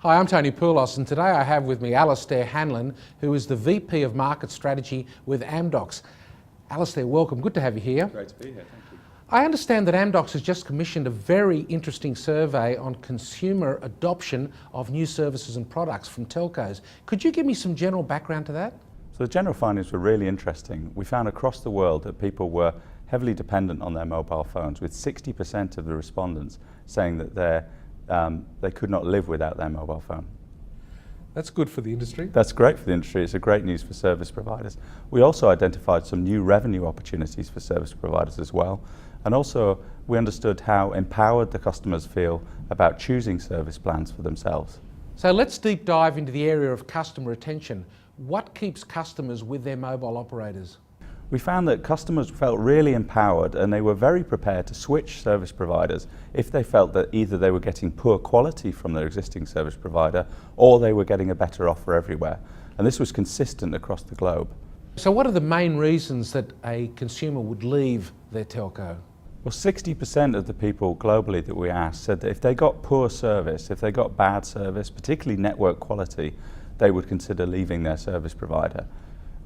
Hi, I'm Tony Poulos, and today I have with me Alastair Hanlon, who is the VP of Market Strategy with Amdocs. Alastair, welcome. Good to have you here. Great to be here, thank you. I understand that Amdocs has just commissioned a very interesting survey on consumer adoption of new services and products from telcos. Could you give me some general background to that? So the general findings were really interesting. We found across the world that people were heavily dependent on their mobile phones, with 60% of the respondents saying that they could not live without their mobile phone. That's good for the industry. That's great for the industry. It's a great news for service providers. We also identified some new revenue opportunities for service providers as well. And also we understood how empowered the customers feel about choosing service plans for themselves. So let's deep dive into the area of customer retention. What keeps customers with their mobile operators? We found that customers felt really empowered, and they were very prepared to switch service providers if they felt that either they were getting poor quality from their existing service provider or they were getting a better offer everywhere. And this was consistent across the globe. So what are the main reasons that a consumer would leave their telco? Well, 60% of the people globally that we asked said that if they got poor service, if they got bad service, particularly network quality, they would consider leaving their service provider.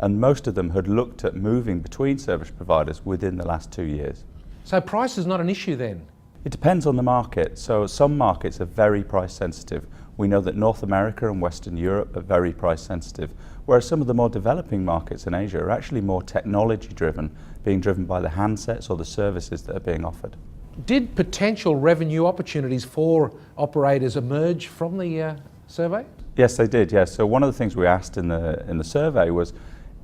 And most of them had looked at moving between service providers within the last 2 years. So price is not an issue then? It depends on the market. So some markets are very price sensitive. We know that North America and Western Europe are very price sensitive, whereas some of the more developing markets in Asia are actually more technology driven, being driven by the handsets or the services that are being offered. Did potential revenue opportunities for operators emerge from the survey? Yes, they did, yes. So one of the things we asked in the survey was,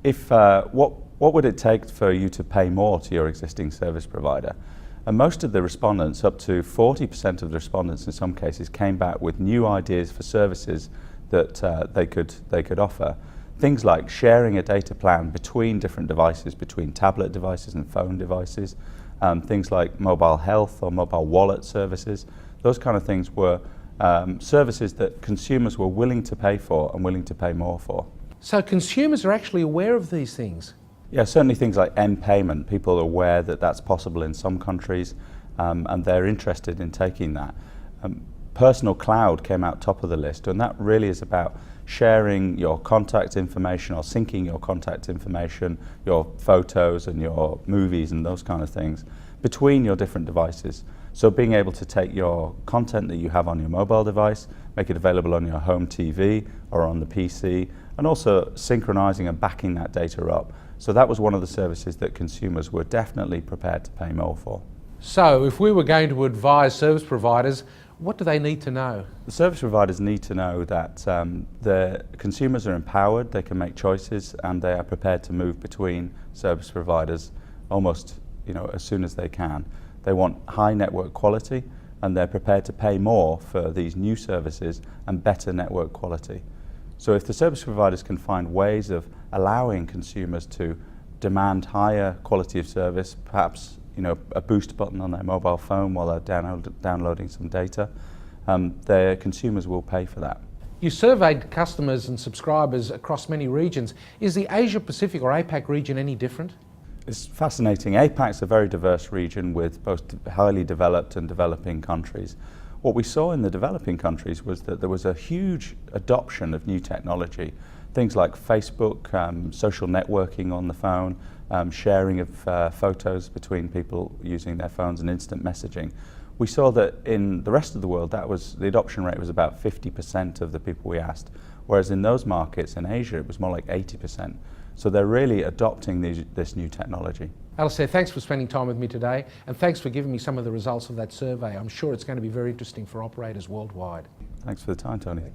what would it take for you to pay more to your existing service provider? And most of the respondents, up to 40% of the respondents in some cases, came back with new ideas for services that they could offer. Things like sharing a data plan between different devices, between tablet devices and phone devices, things like mobile health or mobile wallet services. Those kind of things were services that consumers were willing to pay for and willing to pay more for. So consumers are actually aware of these things? Yeah, certainly things like M-payment. People are aware that that's possible in some countries, and they're interested in taking that. Personal cloud came out top of the list, and that really is about sharing your contact information or syncing your contact information, your photos and your movies and those kind of things between your different devices. So being able to take your content that you have on your mobile device, make it available on your home TV or on the PC, and also synchronizing and backing that data up. So that was one of the services that consumers were definitely prepared to pay more for. So if we were going to advise service providers, what do they need to know? The service providers need to know that the consumers are empowered, they can make choices, and they are prepared to move between service providers almost as soon as they can. They want high network quality, and they're prepared to pay more for these new services and better network quality. So if the service providers can find ways of allowing consumers to demand higher quality of service, perhaps a boost button on their mobile phone while they're downloading some data, their consumers will pay for that. You surveyed customers and subscribers across many regions. Is the Asia Pacific or APAC region any different? It's fascinating. APAC's a very diverse region with both highly developed and developing countries. What we saw in the developing countries was that there was a huge adoption of new technology. Things like Facebook, social networking on the phone, sharing of photos between people using their phones, and instant messaging. We saw that in the rest of the world, the adoption rate was about 50% of the people we asked, whereas in those markets in Asia, it was more like 80%. So they're really adopting this new technology. Alastair, thanks for spending time with me today, and thanks for giving me some of the results of that survey. I'm sure it's going to be very interesting for operators worldwide. Thanks for the time, Tony.